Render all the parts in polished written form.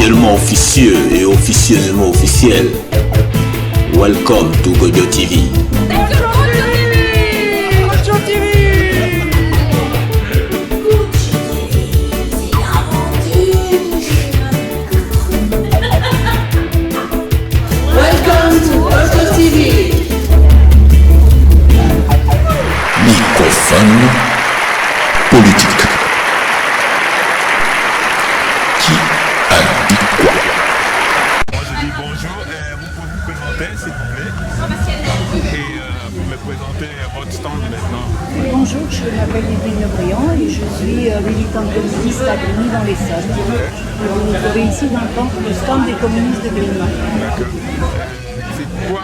officiellement officieux et officieusement officiel. Welcome to Godio TV. Microphone politique. Qui a dit quoi? Moi je dis bonjour, vous pouvez vous présenter s'il vous plaît et vous me présentez votre stand maintenant. Bonjour, je m'appelle Ludivine Lebriand et je suis militante communiste à Grigny dans l'Essonne. Vous me trouvez ici dans le stand des communistes de Grigny. D'accord. C'est quoi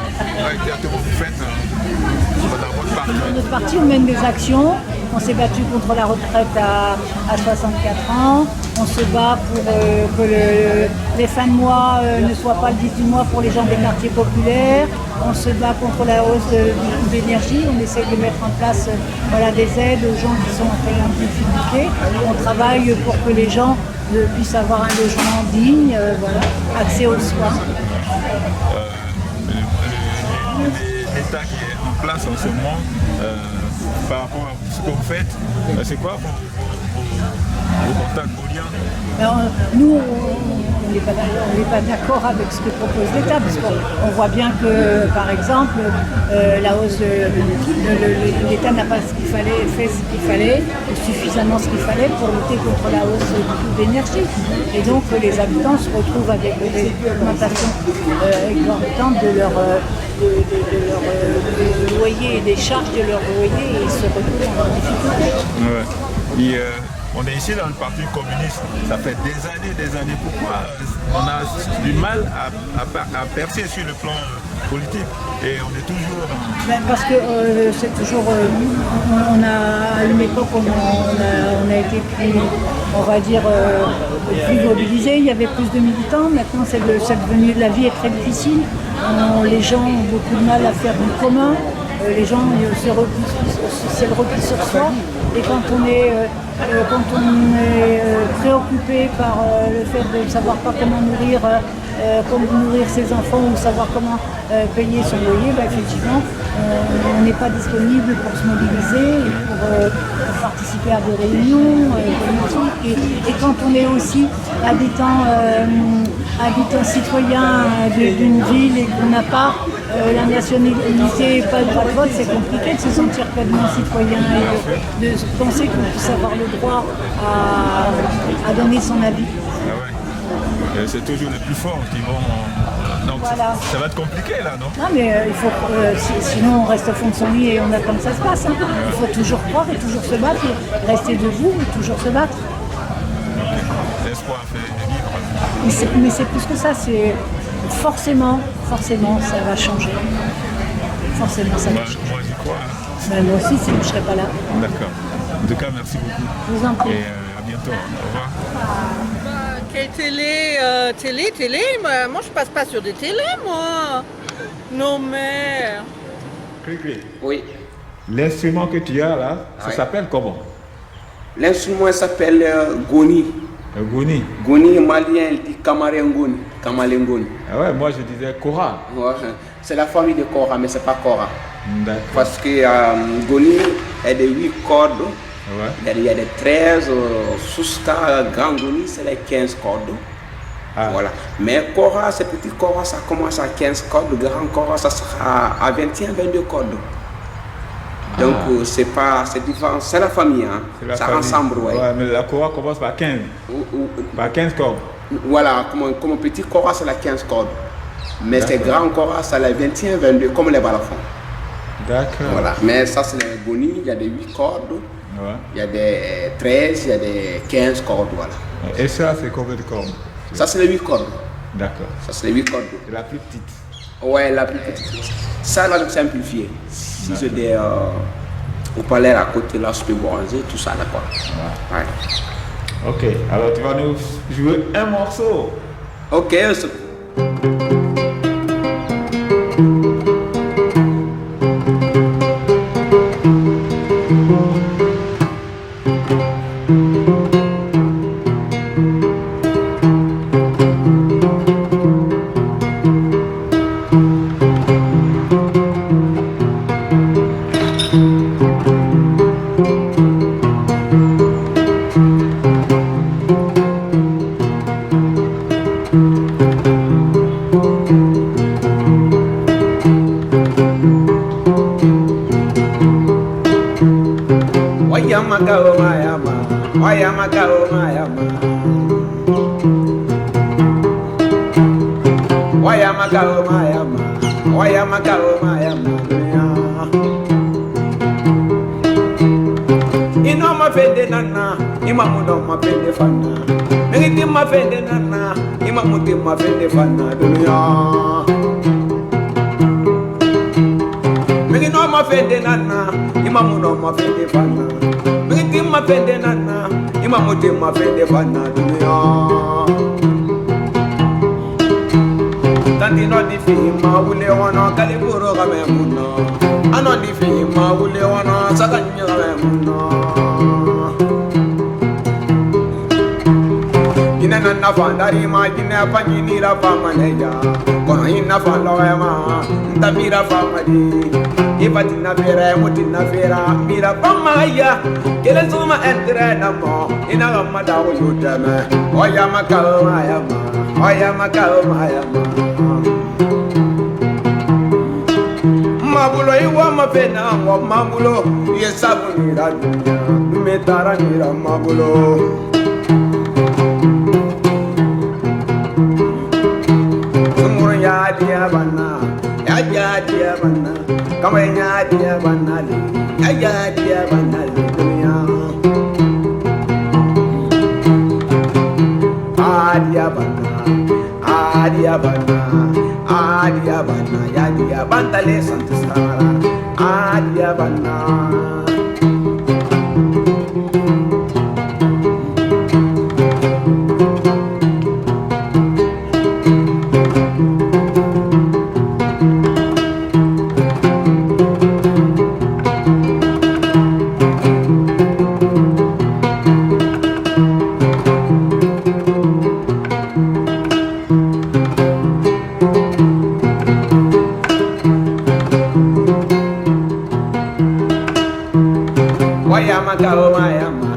exactement vous faites dans votre parti? Notre parti, on mène des actions. On s'est battu contre la retraite à 64 ans. On se bat pour que les fins de mois ne soient pas le 18 mois pour les gens des quartiers populaires. On se bat contre la hausse du coût d'énergie. On essaie de mettre en place des aides aux gens qui sont en très grande difficulté. On travaille pour que les gens puissent avoir un logement digne, accès aux soins. L'État qui est en place en ce moment, par rapport à ce que vous faites, c'est quoi vos contacts, vos liens? Alors, nous, on n'est pas d'accord avec ce que propose l'État, parce qu'on voit bien que, par exemple, la hausse, l'État n'a pas fait ce qu'il fallait, suffisamment ce qu'il fallait pour lutter contre la hausse du coût d'énergie. Et donc, les habitants se retrouvent avec des augmentations exorbitantes de leur loyer et des charges de leur loyer et ils se retrouvent en difficulté. Ouais. Et, on est ici dans le parti communiste, ça fait des années. Pourquoi on a du mal à percer sur le plan politique et on est toujours... Parce que c'est toujours... à une époque, on a été plus, on va dire, plus mobilisés, il y avait plus de militants. Maintenant, c'est devenu, la vie est très difficile. Les gens ont beaucoup de mal à faire du commun. Les gens, c'est le repli sur soi. Et quand on est préoccupé par le fait de ne savoir pas comment nourrir ses enfants ou savoir comment payer son loyer, effectivement, on n'est pas disponible pour se mobiliser et pour participer à des réunions politiques. Et quand on est aussi habitant citoyen d'une ville et qu'on n'a pas la nationalité et pas le droit de vote, c'est compliqué de se sentir pleinement citoyen et de penser qu'on puisse avoir le droit à donner son avis. Ah ouais. C'est toujours les plus forts qui vont... Donc voilà. Ça va être compliqué là, non? Non mais il faut, sinon on reste au fond de son lit et on a comme ça se passe. Hein. Il faut toujours croire et toujours se battre, et rester debout et toujours se battre. L'espoir fait vivre. Mais c'est plus que ça, c'est forcément ça va changer. Forcément ça va changer. Moi j'y crois. Ben, moi aussi, sinon je ne serais pas là. D'accord. En tout cas, merci beaucoup. Je vous en prie. Et à bientôt. Au revoir. Quelle télé, moi je passe pas sur des télés, moi. Non mais... Cricri. Oui. L'instrument que tu as là, ça Ouais. s'appelle comment? L'instrument s'appelle Goni. Goni. Goni malien, il dit Kamarengoni. Kamalengoni. Ah ouais, moi je disais Kora. Ouais. C'est la famille de Kora, mais c'est pas Kora. D'accord. Parce que Goni est de 8 cordes. Ouais. Il y a des 13, Souska, Grand Goni, c'est les 15 cordes. Ah. Voilà. Mais Kora, ces petits Kora, ça commence à 15 cordes. Grand Kora, ça sera à 21, 22 cordes. Donc c'est différent, c'est la famille, hein. C'est Ça famille. ressemble, ouais. Ouais, mais la Kora commence par 15. Par 15 cordes. Voilà, comme petit Kora, c'est la 15 cordes. Mais ces grands Kora, c'est la 21, 22, comme les balafons. D'accord. Voilà. Mais ça, c'est les Goni, il y a des 8 cordes, Ouais. il y a des 13, il y a des 15 cordes, voilà. Et ça, c'est combien de cordes? Ça, c'est les 8 cordes. D'accord. Ça, c'est les 8 cordes. C'est la plus petite. Ouais, la plus petite. Ça, là, c'est simplifié. Si j'ai des haut-parleurs à côté, là, je peux brancher, tout ça, d'accord. Ouais. Ok, alors tu vas nous jouer un morceau. Ok, Oyamaka Omayama, Oyamaka Omayama, Oyamaka Omayama, Oyamaka Omayama. Ino mafende nana, imamuno mafende fana. Mengiti mafende nana, imamuti mafende fana dunia. Mengino mafende nana, imamuno mafende fana. Mengiti mafende nana, imamuti mafende fana dunia. Tantino di fima ule wana kaliburo kame muno. Ano di fima ule wana sakanya kame muno. Ina na fandari ma ina panini ra pamaneja. Kono ina fandoya ma ndamira famadi. Ipatina vera mutina vera mira pamaya. Kele suma entre na mo ina gamada wo yutame. Oya makalo ya ma. Oya makalo ya ma. Mabulo iwa mapena wa mabulo yesabu nira dunya metara nira mabulo sumur ya dia bana kama ya dia bana ya dia bana dunya adia bana ya dia bantale santisara adia bana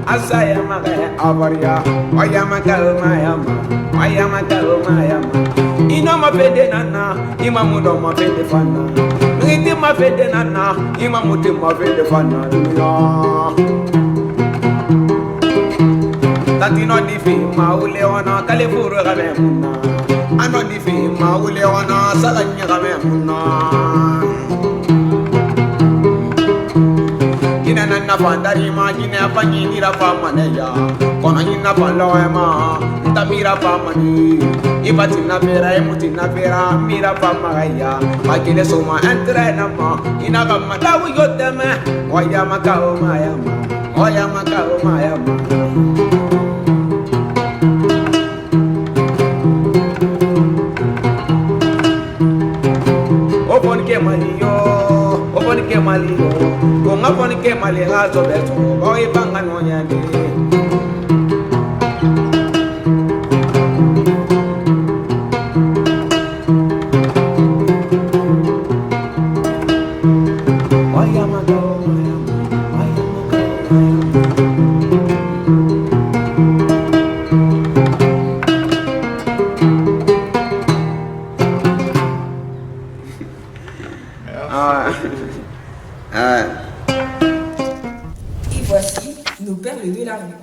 Asayama avaria, Oyamaka Omayama. Ino mafede nana, imamudo mafede fana. Ngiti mafede nana, imamuti mafede fana. Tantino di fima ule wana kalifuru kame muna. Ano di fima ule wana salanya kame muna. Na fandari ma jina panyi ra pamaneja kono ina paloe ma tamira pamani ibatina vera emutina vera mira pamaya makile soma entre na ma ina gamma dawu yoteme Oyamaka Omayama Opon ke malio Konga pon ke mali razo beto Oi banga no nyande Oyamaka Et voici nos perles de la rue.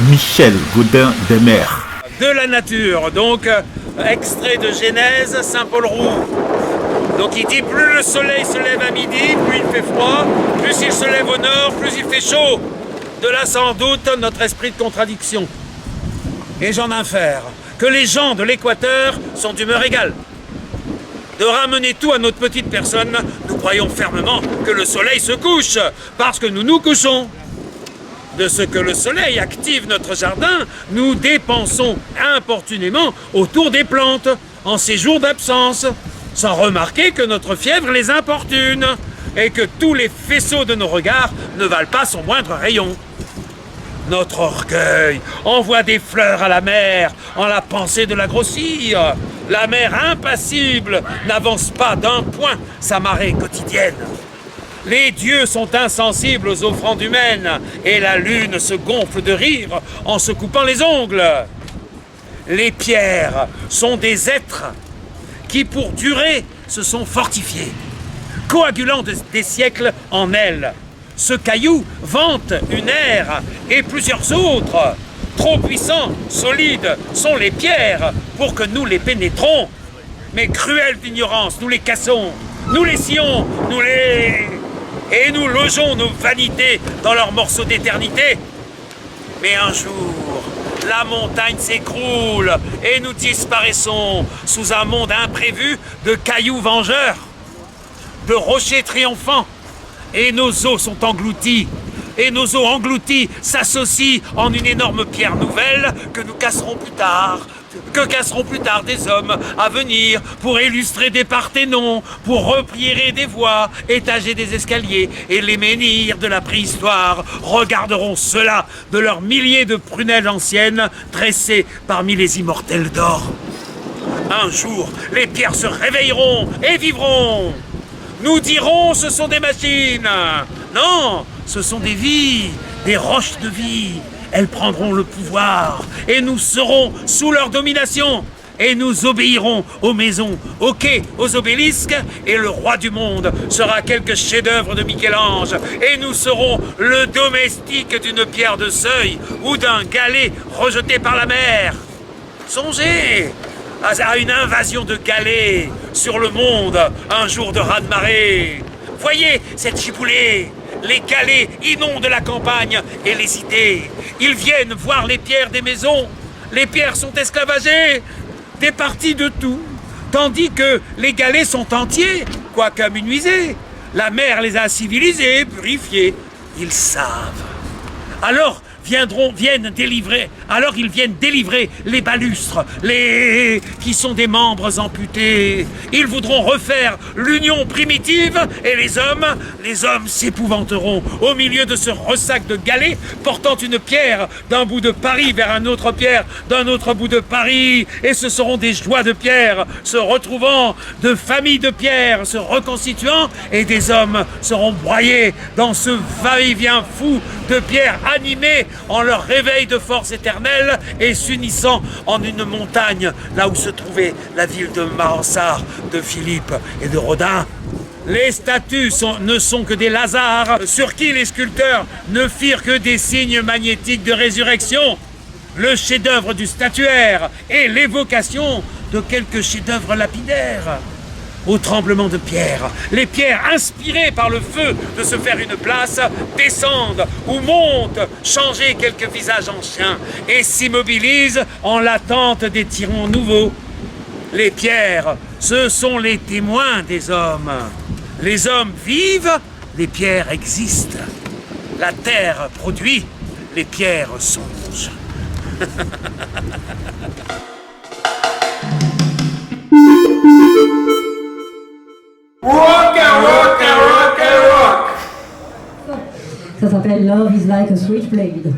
Michel Gaudin-Desmers. De la nature, donc extrait de Genèse, Saint-Paul-Roux. Donc il dit plus le soleil se lève à midi, plus il fait froid, plus il se lève au nord, plus il fait chaud. De là sans doute notre esprit de contradiction. Et j'en infère que les gens de l'équateur sont d'humeur égale. De ramener tout à notre petite personne, nous croyons fermement que le soleil se couche, parce que nous nous couchons. De ce que le soleil active notre jardin, nous dépensons importunément autour des plantes, en ces jours d'absence, sans remarquer que notre fièvre les importune, et que tous les faisceaux de nos regards ne valent pas son moindre rayon. Notre orgueil envoie des fleurs à la mer, en la pensée de la grossir. La mer impassible n'avance pas d'un point sa marée quotidienne. Les dieux sont insensibles aux offrandes humaines, et la lune se gonfle de rire en se coupant les ongles. Les pierres sont des êtres qui, pour durer, se sont fortifiés, coagulant des siècles en elles. Ce caillou vante une ère et plusieurs autres. Trop puissants, solides sont les pierres pour que nous les pénétrons. Mais cruelle d'ignorance, nous les cassons, nous les scions, et nous logeons nos vanités dans leurs morceaux d'éternité. Mais un jour, la montagne s'écroule et nous disparaissons sous un monde imprévu de cailloux vengeurs, de rochers triomphants. Et nos os sont engloutis. Et nos os engloutis s'associent en une énorme pierre nouvelle que casseront plus tard des hommes à venir pour illustrer des parthénons, pour repriérer des voies, étager des escaliers, et les menhirs de la préhistoire regarderont cela de leurs milliers de prunelles anciennes dressées parmi les immortels d'or. Un jour, les pierres se réveilleront et vivront. Nous dirons ce sont des machines. Non, ce sont des vies, des roches de vie. Elles prendront le pouvoir et nous serons sous leur domination. et nous obéirons aux maisons, aux quais, aux obélisques, et le roi du monde sera quelque chef-d'œuvre de Michel-Ange, et nous serons le domestique d'une pierre de seuil ou d'un galet rejeté par la mer. Songez à une invasion de galets sur le monde, un jour de raz-de-marée. Voyez cette giboulée. Les galets inondent la campagne et les cités. Ils viennent voir les pierres des maisons. Les pierres sont esclavagées, départies de tout. Tandis que les galets sont entiers, quoique amenuisés. La mer les a civilisés, purifiés. Ils savent. Alors ils viennent délivrer les balustres, qui sont des membres amputés. Ils voudront refaire l'union primitive et les hommes s'épouvanteront au milieu de ce ressac de galets portant une pierre d'un bout de Paris vers un autre pierre d'un autre bout de Paris. Et ce seront des joies de pierre se retrouvant, de familles de pierre se reconstituant, et des hommes seront broyés dans ce va-et-vient fou de pierre animée en leur réveil de force éternelle et s'unissant en une montagne, là où se trouvait la ville de Mansart, de Philippe et de Rodin. Les statues ne sont que des Lazars, sur qui les sculpteurs ne firent que des signes magnétiques de résurrection. Le chef-d'œuvre du statuaire est l'évocation de quelques chefs-d'œuvre lapidaires. Au tremblement de pierre, les pierres inspirées par le feu de se faire une place descendent ou montent, changer quelques visages anciens et s'immobilisent en l'attente des tyrans nouveaux. Les pierres, ce sont les témoins des hommes. Les hommes vivent, les pierres existent. La terre produit, les pierres songent. Ça s'appelle Love is like a switchblade.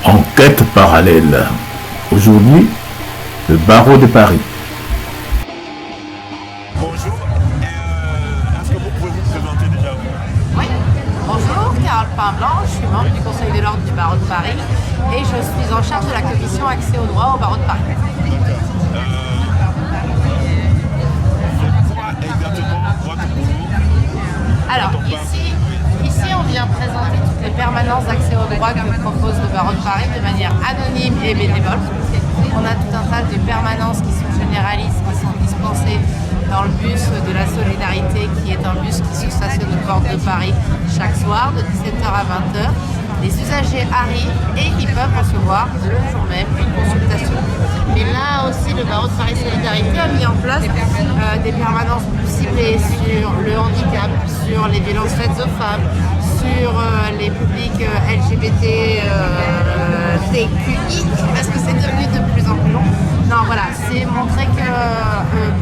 Enquête parallèle. Aujourd'hui, le barreau de Paris. Bonjour, est-ce que vous pouvez vous présenter déjà? Oui, bonjour, Carole Pain-Blanc, je suis membre du Conseil de l'Ordre du barreau de Paris. Paris et je suis en charge de la commission accès au droit au barreau de Paris. C'est quoi exactement votre boulot? Alors, ici, on vient présenter toutes les permanences d'accès au droit que propose le barreau de Paris de manière anonyme et bénévole. On a tout un tas de permanences qui sont généralistes, qui sont dispensées dans le bus de la solidarité, qui est un bus qui se stationne aux portes de Paris chaque soir de 17h à 20h. Les usagers arrivent et ils peuvent recevoir le jour même une consultation. Mais là aussi, le barreau de Paris Solidarité a mis en place des permanences ciblées sur le handicap, sur les violences faites aux femmes, sur les publics LGBT, TQI, parce que c'est devenu de plus en plus long. Non, voilà, c'est montrer que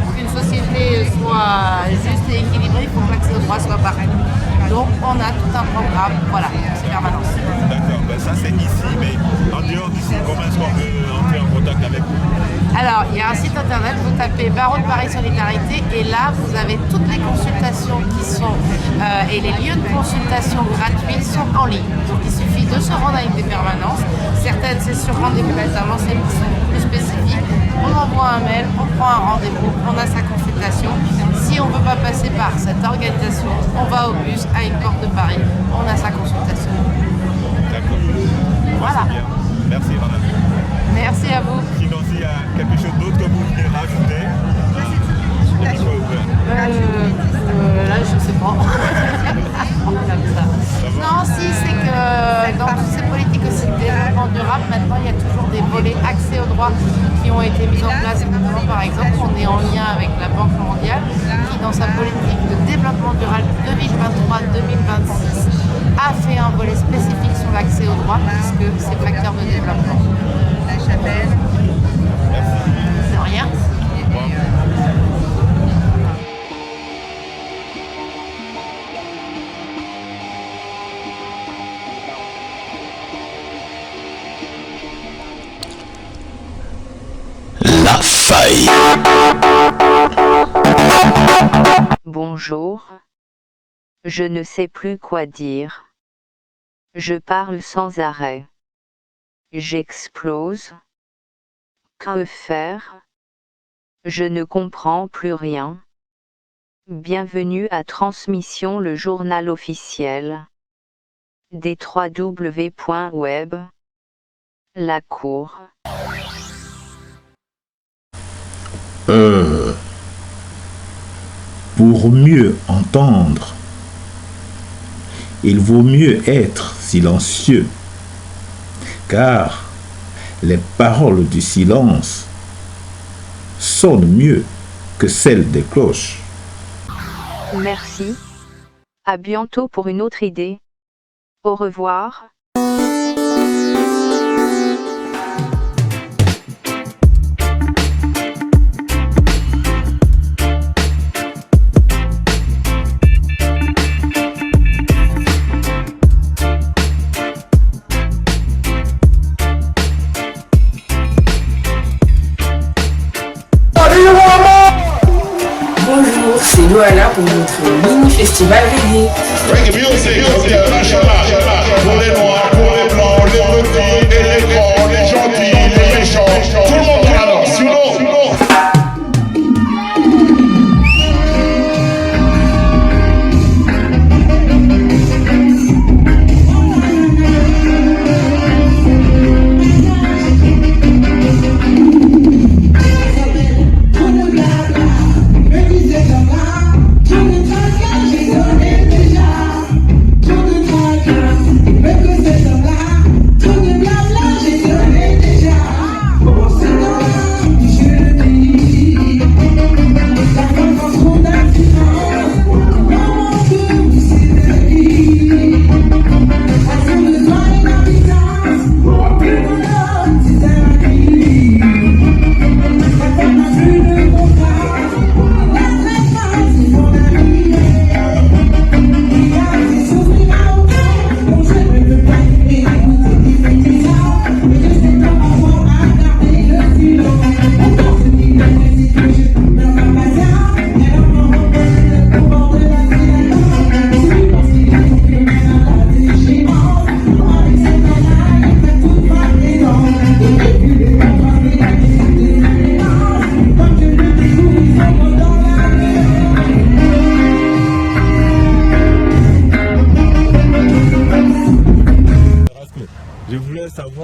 pour qu'une société soit juste et équilibrée, il faut que l'accès au droit soit partout. Donc, on a tout un programme, voilà, c'est permanence. D'accord, ben ça c'est ici, mais en dehors d'ici, comment est-ce qu'on peut entrer en contact avec vous? Alors, il y a un site internet, vous tapez Barreau de Paris Solidarité et là, vous avez toutes les consultations qui sont et les lieux de consultation gratuits sont en ligne. Donc, il suffit de se rendre avec des permanences. Certaines, c'est sur rendez-vous, notamment celles qui sont plus spécifiques. On envoie un mail, on prend un rendez-vous, on a sa consultation. Si on ne peut pas passer par cette organisation, on va au bus à une porte de Paris, on a sa consultation. D'accord. Voilà. Bien. Merci, madame. Merci à vous. Sinon, s'il y a quelque chose d'autre que vous voulez rajouter, le micro est ouvert. Là, je sais pas. Non, si, c'est que dans toutes ces politiques aussi de développement durable, maintenant, il y a toujours des volets accès au droit qui ont été mis en place. Notamment, par exemple, on est en lien avec la Banque mondiale qui, dans sa politique de développement durable 2023-2026, a fait un volet spécifique sur l'accès au droit puisque c'est facteur de développement. La chapelle. De rien. La faille. Bonjour. Je ne sais plus quoi dire. Je parle sans arrêt. J'explose. Que faire? Je ne comprends plus rien. Bienvenue à Transmission, le journal officiel des www.web. La cour. Pour mieux entendre, il vaut mieux être silencieux, car les paroles du silence sonnent mieux que celles des cloches. Merci. À bientôt pour une autre idée. Au revoir. Bonjour, c'est Loana pour notre mini-festival reggae. Reggae music, pour les noirs, pour les blancs, les petits et les grands, les gentils, les méchants, tout le monde dans la danse, you know. Because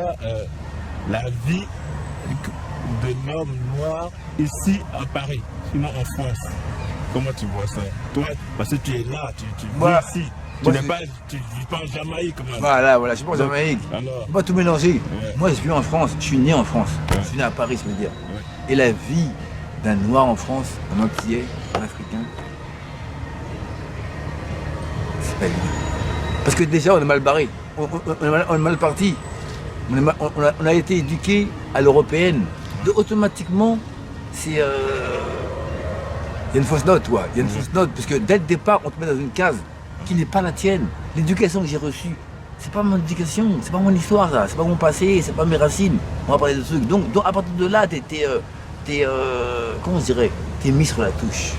vois la vie de l'homme noir ici à Paris, sinon en France. Comment tu vois ça? Toi, parce que tu es là, tu vis ici. Tu ne vis pas en Jamaïque. Voilà, je suis pas en Jamaïque. Alors, faut pas tout mélanger. Moi, je vis en France. Je suis né en France. Je suis né à Paris, je veux dire. Et la vie d'un noir en France, un Antillais, un Africain, c'est pas évident. Parce que déjà, on est mal barré. On est mal parti. On a été éduqué à l'européenne. Automatiquement, c'est... Il y a une fausse note, toi. Il y a une fausse note. Parce que dès le départ, on te met dans une case qui n'est pas la tienne. L'éducation que j'ai reçue, c'est pas mon éducation, c'est pas mon histoire, ça. C'est pas mon passé, c'est pas mes racines. On va parler de trucs. Donc à partir de là, comment je dirais, t'es mis sur la touche.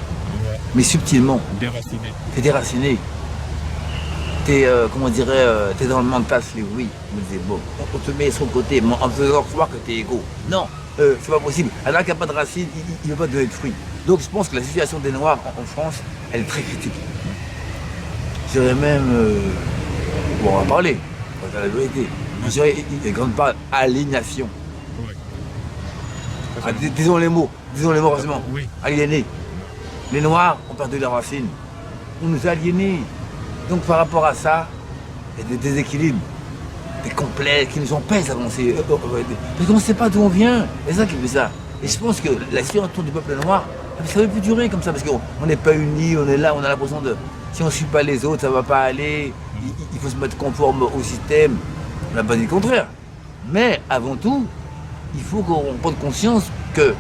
Mais subtilement. Déraciné. T'es déraciné. T'es, comment je dirais, t'es dans le mental, oui. On me disait, bon, on te met sur le côté, en faisant croire que t'es égaux. Non, c'est pas possible. Alors qu'il n'y a pas de racine, il ne veut pas donner de fruits. Donc je pense que la situation des Noirs en France, elle est très critique. Je dirais même, bon, on va parler, on va dire la vérité. Je dirais, il y a une grande part aliénation. Disons les mots forcément. Aliénés. Les Noirs ont perdu leurs racines. On nous a aliénés. Donc par rapport à ça, il y a des déséquilibres, des complexes qui nous empêchent d'avancer. Parce qu'on ne sait pas d'où on vient. C'est ça qui fait ça. Et je pense que la situation du peuple noir, ça ne peut plus durer comme ça, parce qu'on n'est pas unis, on est là, on a l'impression de... Si on ne suit pas les autres, ça ne va pas aller, il faut se mettre conforme au système. On n'a pas dit le contraire. Mais avant tout, il faut qu'on prenne conscience que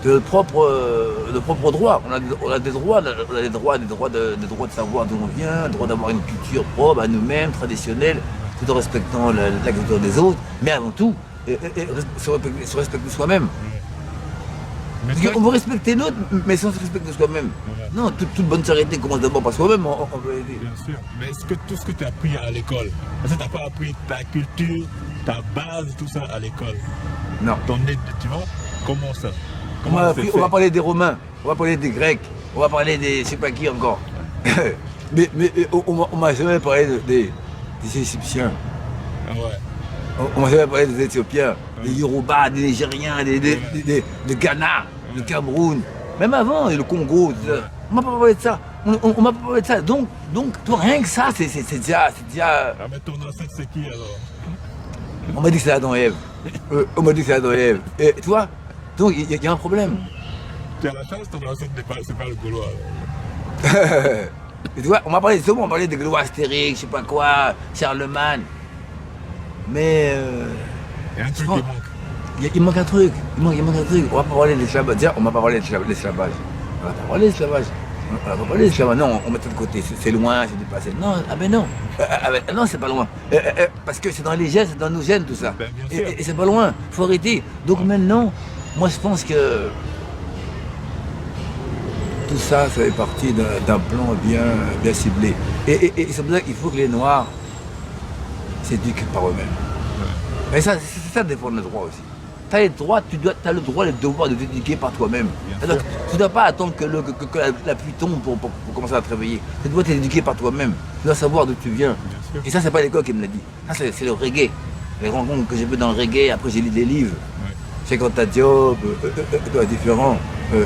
de nos propres droits. On a des droits, des droits de savoir d'où on vient, le droit d'avoir une culture propre à nous-mêmes, traditionnelle, tout en respectant la culture des autres, mais avant tout, se respecter soi-même. Parce qu'on veut respecter l'autre, mais sans se respecter soi-même. Non, toute bonne charité commence d'abord par soi-même, on veut aider. Bien sûr, mais est-ce que tout ce que tu as appris à l'école, est-ce que tu n'as pas appris ta culture, ta base, tout ça à l'école? Non. Tu vois, comment ça? On va parler des Romains, on va parler des Grecs, on va parler des je sais pas qui encore. mais on m'a jamais parlé des Égyptiens. Ah ouais. On m'a jamais parlé des Éthiopiens, des Yoruba, des Nigériens, de Ghana, du Cameroun. Même avant, le Congo. On m'a pas parlé de ça. On m'a pas parlé de ça. Donc toi, rien que ça, c'est déjà... Ah mais ton ancêtre c'est qui alors? On m'a dit que c'est Adam et Ève. On m'a dit que c'est Adam et Ève. Et tu vois, donc il y a un problème. Tu as la chance, ton ancêtre c'est pas le Gaulois. Et tu vois, on m'a parlé des Gaulois Astérix, je sais pas quoi, Charlemagne. Mais... Il y a un truc qui manque. Il manque un truc. Il manque un truc. On va pas parler de l'esclavage. Déjà, on m'a pas parlé de l'esclavage. On va pas parler de l'esclavage. On va pas parler de l'esclavage. Non, on met ça de côté. C'est loin, c'est dépassé. Non, ah ben non. Non, c'est pas loin. Parce que c'est dans les gènes, c'est dans nos gènes tout ça. Ben, et c'est pas loin. Faut arrêter. Donc maintenant, moi je pense que tout ça, ça fait partie d'un plan bien ciblé. Et c'est pour ça qu'il faut que les Noirs s'éduquent par eux-mêmes. Mais ça, c'est ça défendre le droit aussi. Tu as les droits, tu as le droit et le devoir de t'éduquer par toi-même. Tu ne dois pas attendre que la pluie tombe pour commencer à te réveiller. Tu dois t'éduquer par toi-même. Tu dois savoir d'où tu viens. Et ça, c'est pas l'école qui me l'a dit. Ça, c'est le reggae. Les rencontres que j'ai vues dans le reggae, après j'ai lu des livres. Cheikh Anta Diop, différents,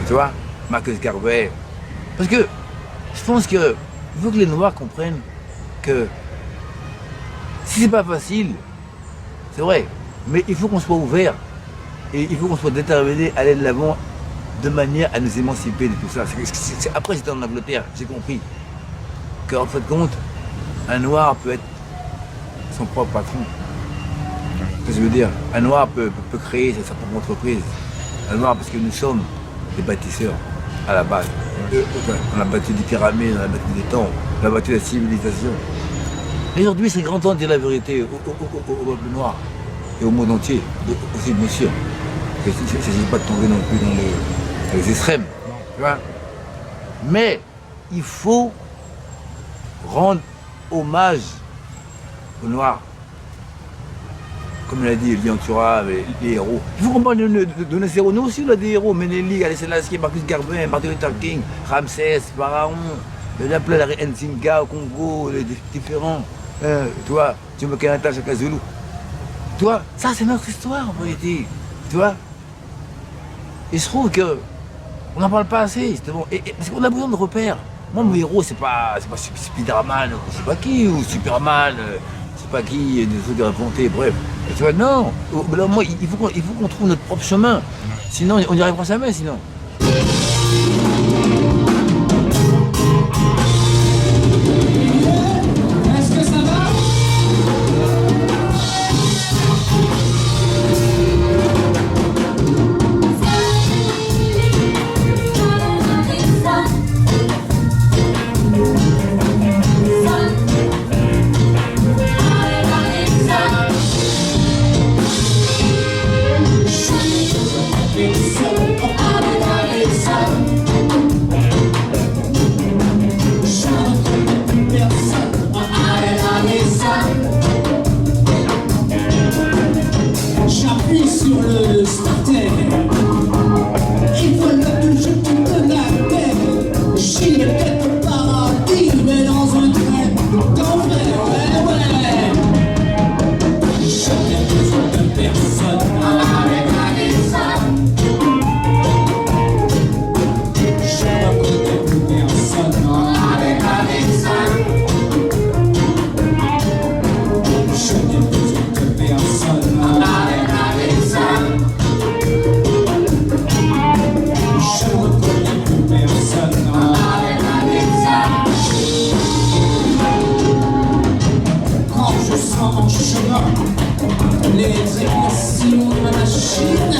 tu vois, Marcus Garvey. Parce que je pense qu'il faut que les Noirs comprennent que si c'est pas facile, c'est vrai, mais il faut qu'on soit ouvert et il faut qu'on soit déterminé à aller de l'avant de manière à nous émanciper de tout ça. Après, j'étais en Angleterre, j'ai compris qu'en fait compte, un Noir peut être son propre patron. C'est ce que je veux dire. Un Noir peut créer sa propre entreprise. Un Noir, parce que nous sommes des bâtisseurs à la base. On a bâti des pyramides, on a bâti des temples, on a bâti la civilisation. Aujourd'hui, c'est grand temps de dire la vérité au peuple noir et au monde entier, aussi bien sûr. Il ne s'agit pas de tomber non plus dans les extrêmes. Tu vois. Mais il faut rendre hommage aux Noirs. Comme l'a dit Elian Thuram, les héros. Il faut qu'on parle de nos héros. Nous aussi, on a des héros. Menelik, Haile Selassie, Marcus Garvey, Martin Luther King, Ramsès, Pharaon, la Nzinga au Congo, les différents. Tu vois, Jomo Kenyatta, Shaka Zulu. Tu vois, ça c'est notre histoire en vérité. Tu vois. Et je trouve que on n'en parle pas assez, justement. Parce qu'on a besoin de repères. Moi, mon héros, c'est pas Spider-Man, je sais pas qui, ou Superman, je sais pas qui, des trucs inventés, bref. Et tu vois, non. Alors, moi, il faut qu'on trouve notre propre chemin. Sinon, on n'y arrivera jamais, sinon. Est-ce que ça va? J'appuie sur le starter. Il faut que je quitte la terre. J'y ai quelque paradis, mais dans un train d'enfer, ouais. Je n'ai besoin de personne. Je ne reconnais plus personne. Je n'ai besoin de personne. Je ne reconnais plus personne. Quand je sens en chemin les régulations de la machine,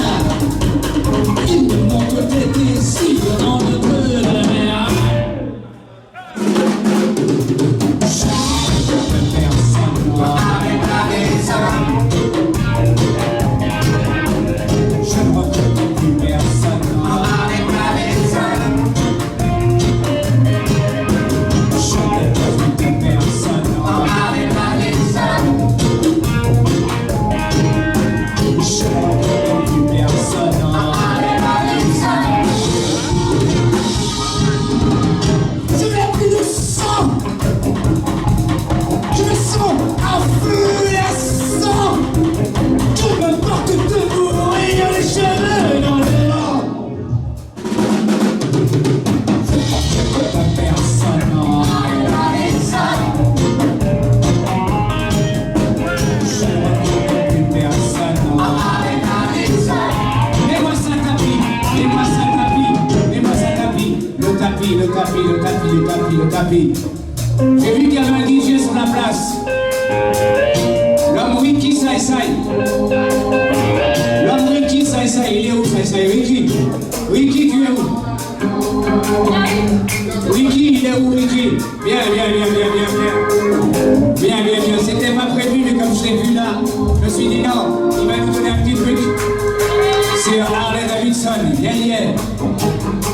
il me montre des désirs dans le bleu de la mer. Je ne reconnais personne. Je ne reconnais plus personne. Je n'ai pas vu de personne. Je ne reconnais plus personne. Je n'ai plus de sang. Je me sens à feu et à sang. Je me porte de mourir les cheveux dans le vent. Je ne reconnais pas personne. Je ne reconnais plus personne. Mets-moi ça tapis, mets-moi ça tapis, mets-moi ça tapis. Le tapis, le tapis, le tapis, le tapis, le tapis. J'ai vu qu'il y avait un DJ sur la place. L'homme Ricky Saïsaï. L'homme Ricky Saïsaï, il est où Saïsaï? Ricky? Ricky, tu es où? Ricky, il est où Ricky? Viens. Viens. C'était pas prévu, mais comme je l'ai vu là, je me suis dit non, il va nous donner un petit truc. C'est Harley Davidson, yeah.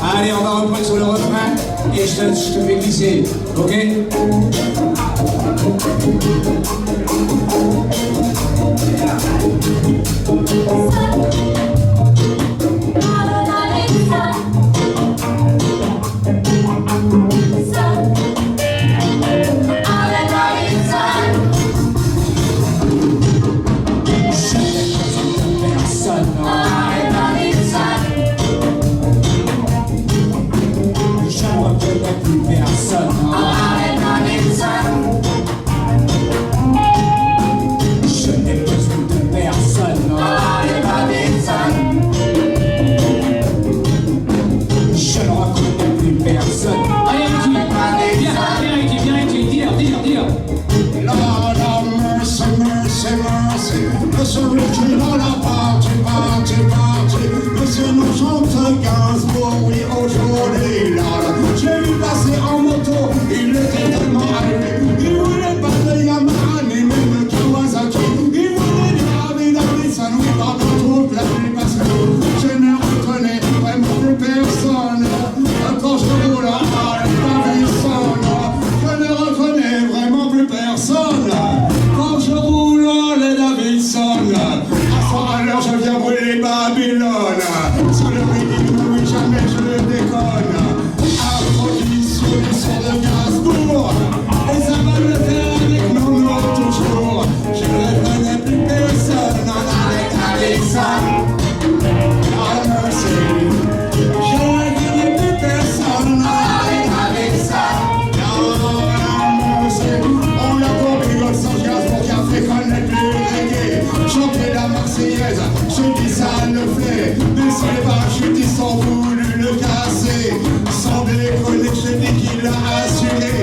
Allez, on va reprendre sur le refrain et je te fais glisser, ok? Personne. ça. Ah, merci. J'aurais gagné plus personne avec ça. Ah, merci. On a compris votre sans gaz pour café connaître le reggae. Chanter la Marseillaise, je dis ça le fait. Mais si les parachutistes ont voulu le casser, sans déconner, je dis qu'il l'a assuré.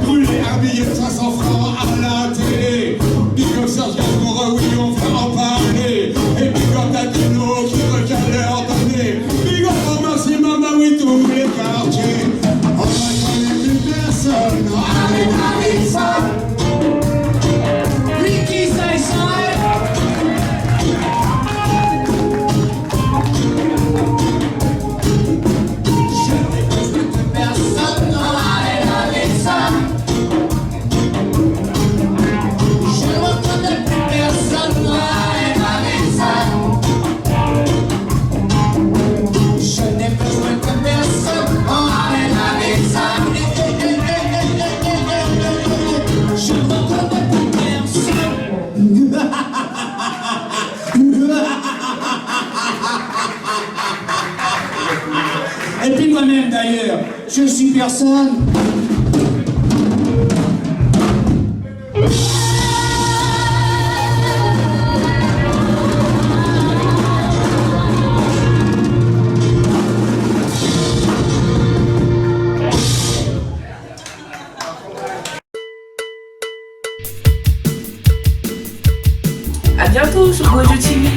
Brûler un billet de 500 francs à la télé. Big up Serge Gainsbourg, oui, on va en parler. Et big up Latino qui recale leur donner. Big up au maximum, bah oui, tous les quartiers. On ne connaît plus personne avec ça. Ricky Saïsai. Et puis moi-même d'ailleurs, je suis personne. À bientôt sur Gojo TV.